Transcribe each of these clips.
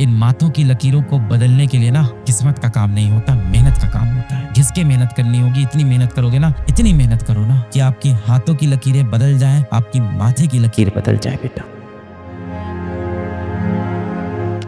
इन माथों की लकीरों को बदलने के लिए ना किस्मत का काम नहीं होता, मेहनत का काम होता है। जिसके मेहनत करनी होगी, इतनी मेहनत करोगे ना, इतनी मेहनत करो ना कि आपकी हाथों की लकीरें बदल जाएं, आपकी माथे की लकीर बदल जाए बेटा।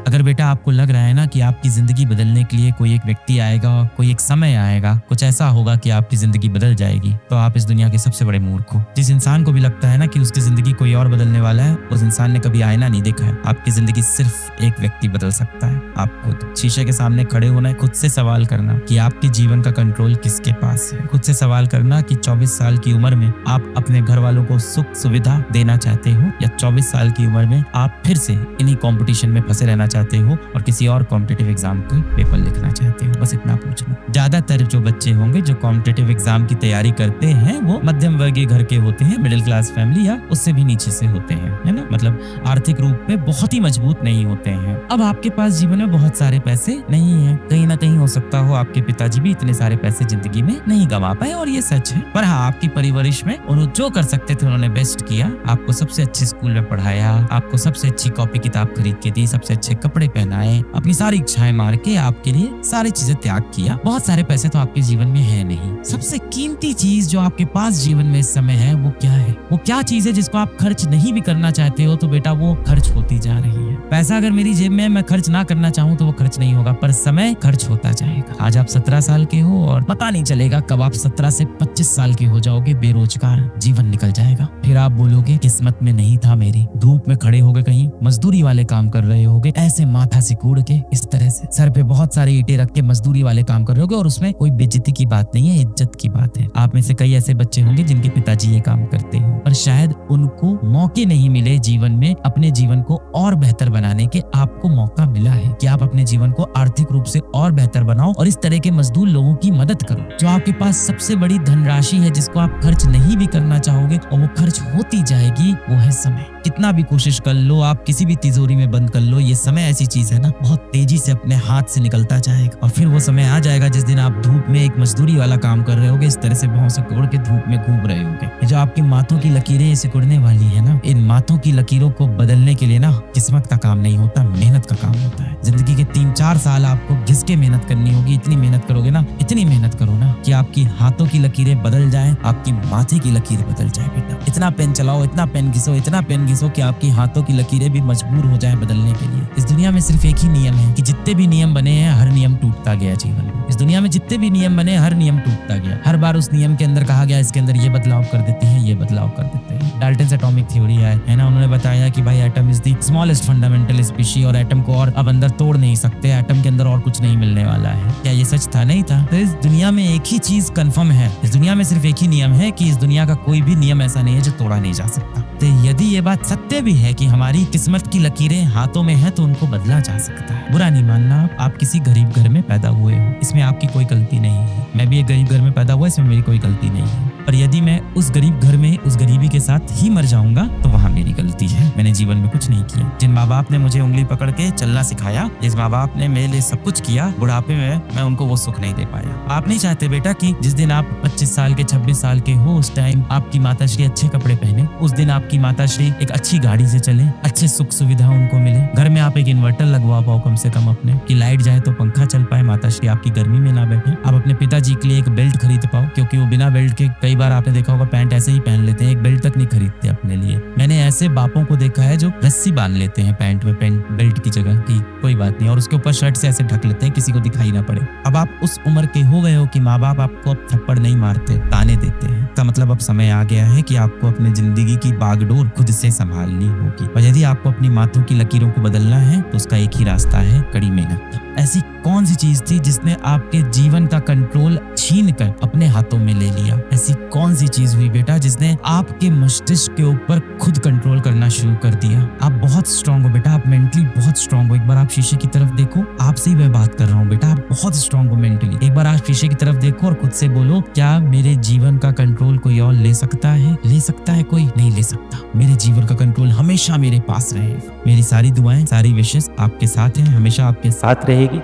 अगर बेटा आपको लग रहा है ना कि आपकी जिंदगी बदलने के लिए कोई एक व्यक्ति आएगा, कोई एक समय आएगा, कुछ ऐसा होगा कि आपकी जिंदगी बदल जाएगी, तो आप इस दुनिया के सबसे बड़े मूर्ख हो। जिस इंसान को भी लगता है ना कि उसकी जिंदगी कोई और बदलने वाला है, उस इंसान ने कभी आईना नहीं देखा है। आपकी जिंदगी सिर्फ एक व्यक्ति बदल सकता है, आप खुद। शीशे के सामने खड़े होना है, खुद से सवाल करना कि आपके जीवन का कंट्रोल किसके पास है। खुद से सवाल करना कि 24 साल की उम्र में आप अपने घर वालों को सुख सुविधा देना चाहते हो, या 24 साल की उम्र में आप फिर से इन्हीं कंपटीशन में फंसे रहना चाहते हो और किसी और कॉम्पिटिटिव एग्जाम का पेपर लिखना चाहते हो। बस इतना पूछना। ज्यादातर जो बच्चे होंगे जो कॉम्पिटिटिव एग्जाम की तैयारी करते हैं, वो मध्यम वर्गीय घर के होते हैं, मिडिल क्लास फैमिली या उससे भी नीचे से होते हैं, है ना। मतलब आर्थिक रूप में बहुत ही मजबूत नहीं होते हैं। अब आपके पास जीवन में बहुत सारे पैसे नहीं है, कहीं ना कहीं हो सकता हो आपके पिताजी भी इतने सारे पैसे जिंदगी में नहीं कमा पाए, और ये सच है। पर हाँ, आपकी परवरिश में उन्होंने जो कर सकते थे उन्होंने बेस्ट किया। आपको सबसे अच्छे स्कूल में पढ़ाया, आपको सबसे अच्छी कॉपी किताब खरीद के दी, सबसे अच्छे कपड़े पहनाए, अपनी सारी इच्छाएं मार के आपके लिए सारी चीजें त्याग किया। बहुत सारे पैसे तो आपके जीवन में है नहीं। सबसे कीमती चीज जो आपके पास जीवन में इस समय है वो क्या है? वो क्या चीज है जिसको आप खर्च नहीं भी करना चाहते हो, तो बेटा वो खर्च होती जा रही है। पैसा अगर मेरी जेब में मैं खर्च ना करना चाहूँ तो वो खर्च नहीं होगा, पर समय खर्च होता जाएगा। आज आप 17 साल के हो और पता नहीं चलेगा कब आप 17 से 25 साल के हो जाओगे, बेरोजगार, जीवन निकल जाएगा। फिर आप बोलोगे किस्मत में नहीं था मेरी। धूप में खड़े होगे, कहीं मजदूरी वाले काम कर रहे होगे, ऐसे माथा सिकुड़ के, इस तरह से सर पे बहुत सारे ईंटें रख के मजदूरी वाले काम कर रहे होगे, और उसमें कोई बेइज्जती की बात नहीं है, इज्जत की बात है। आप में से कई ऐसे बच्चे होंगे जिनके पिताजी ये काम करते हो, और शायद उनको मौके नहीं मिले जीवन में अपने जीवन को और बेहतर बनाने के। आपको मौका मिला है कि आप अपने जीवन को आर्थिक रूप से और बेहतर बनाओ और इस तरह के मजदूर लोगों की मदद करो। जो आपके पास सबसे बड़ी धनराशि है जिसको आप खर्च नहीं भी करना चाहोगे और वो खर्च होती जाएगी, वो है समय। कितना भी कोशिश कर लो, आप किसी भी तिजोरी में बंद कर लो, ये समय ऐसी चीज है ना, बहुत तेजी से अपने हाथ से निकलता जाएगा। और फिर वो समय आ जाएगा जिस दिन आप धूप में एक मजदूरी वाला काम कर रहे होगे, इस तरह से भौं से कोड़ के धूप में घूम रहे होगे। जो आपकी माथों की लकीरें सिकुड़ने वाली है ना, इन माथों की लकीरों को बदलने के लिए ना किस्मत का काम नहीं होता, मेहनत का काम होता है। जिंदगी के 3-4 साल आपको घिस के मेहनत करनी होगी। इतनी मेहनत करोगे ना, इतनी मेहनत करो ना कि आपकी हाथों की लकीरें बदल जाए, आपकी माथे की लकीर बदल जाए बेटा। इतना पेन चलाओ, इतना पेन घिसो, इतना पेन घिसो कि आपकी हाथों की लकीरें भी मजबूर हो जाए बदलने के लिए। इस दुनिया में सिर्फ एक ही नियम है कि जितने भी नियम बने हैं, हर नियम टूटता गया जीवन में। इस दुनिया में जितने भी नियम बने, हर नियम टूटता गया। हर बार उस नियम के अंदर कहा गया इसके अंदर ये बदलाव कर देते हैं, ये बदलाव कर देते हैं। डाल्टन एटॉमिक थ्योरी है ना, उन्होंने बताया कि भाई atom is the smallest fundamental species, और एटम को और अब अंदर तोड़ नहीं सकते, एटम के अंदर और कुछ नहीं मिलने वाला है। क्या ये सच था? नहीं था। तो इस दुनिया में एक ही चीज कंफर्म है, इस दुनिया में सिर्फ एक ही नियम है कि इस दुनिया का कोई भी नियम ऐसा नहीं है जो तोड़ा नहीं जा सकता। तो यदि ये बात सत्य भी है कि हमारी किस्मत की लकीरें हाथों में है, तो उनको बदला जा सकता है। बुरा नहीं मानना, आप किसी गरीब घर में पैदा हुए हो, इसमें आपकी कोई गलती नहीं है। मैं भी एक गरीब घर में पैदा हुआ, इसमें मेरी कोई गलती नहीं है। पर यदि मैं उस गरीब घर में उस गरीबी के साथ ही मर जाऊंगा तो वहाँ मेरी गलती है। मैंने जीवन में कुछ नहीं किया। जिन माँ बाप ने मुझे उंगली पकड़ के चलना सिखाया, जिस माँ बाप ने मेरे लिए सब कुछ किया, बुढ़ापे में मैं उनको वो सुख नहीं दे पाया। आप नहीं चाहते बेटा कि जिस दिन आप 25 साल के 26 साल के हो, उस टाइम आपकी माताश्री अच्छे कपड़े पहने, उस दिन आपकी माताश्री एक अच्छी गाड़ी से चले, अच्छे सुख सुविधा उनको मिले, घर में आप एक इन्वर्टर लगवा पाओ कम से कम अपने, कि लाइट जाए तो पंखा चल पाए, माताश्री आपकी गर्मी में ना बैठे। आप अपने पिताजी के लिए एक बेल्ट खरीद पाओ, क्योंकि वो बिना बेल्ट के कई बार आपने देखा होगा पैंट ऐसे ही पहन लेते हैं, एक बेल्ट तक नहीं खरीदते अपने लिए। मैंने ऐसे बापों को देखा है जो रस्सी बांध लेते हैं पैंट में, पैंट बेल्ट की जगह की कोई बात नहीं, और उसके ऊपर शर्ट से ऐसे ढक लेते हैं किसी को दिखाई ना पड़े। अब आप उस उम्र के हो गए हो कि माँ बाप आपको अब थप्पड़ नहीं मारते, ताने देते हैं। इसका मतलब अब समय आ गया है कि आपको अपने जिंदगी की बागडोर खुद से संभालनी होगी। और यदि आपको अपनी माथों की लकीरों को बदलना है तो उसका एक ही रास्ता है, कड़ी मेहनत। ऐसी कौन सी चीज थी जिसने आपके जीवन का कंट्रोल छीन कर अपने हाथों में ले लिया? ऐसी कौन सी चीज हुई बेटा जिसने आपके मस्तिष्क के ऊपर खुद कंट्रोल करना शुरू कर दिया? आप बहुत स्ट्रांग हो बेटा, आप मेंटली बहुत स्ट्रांग हो। एक बार आप शीशे की तरफ देखो, आपसे ही मैं बात कर रहा हूँ बेटा, आप बहुत स्ट्रांग हो मेंटली। एक बार आप शीशे की तरफ देखो और खुद से बोलो, क्या मेरे जीवन का कंट्रोल कोई और ले सकता है? ले सकता है कोई? नहीं ले सकता। मेरे जीवन का कंट्रोल हमेशा मेरे पास रहे। मेरी सारी दुआएं, सारी विशेष आपके साथ हैं, हमेशा आपके साथ रहेगी।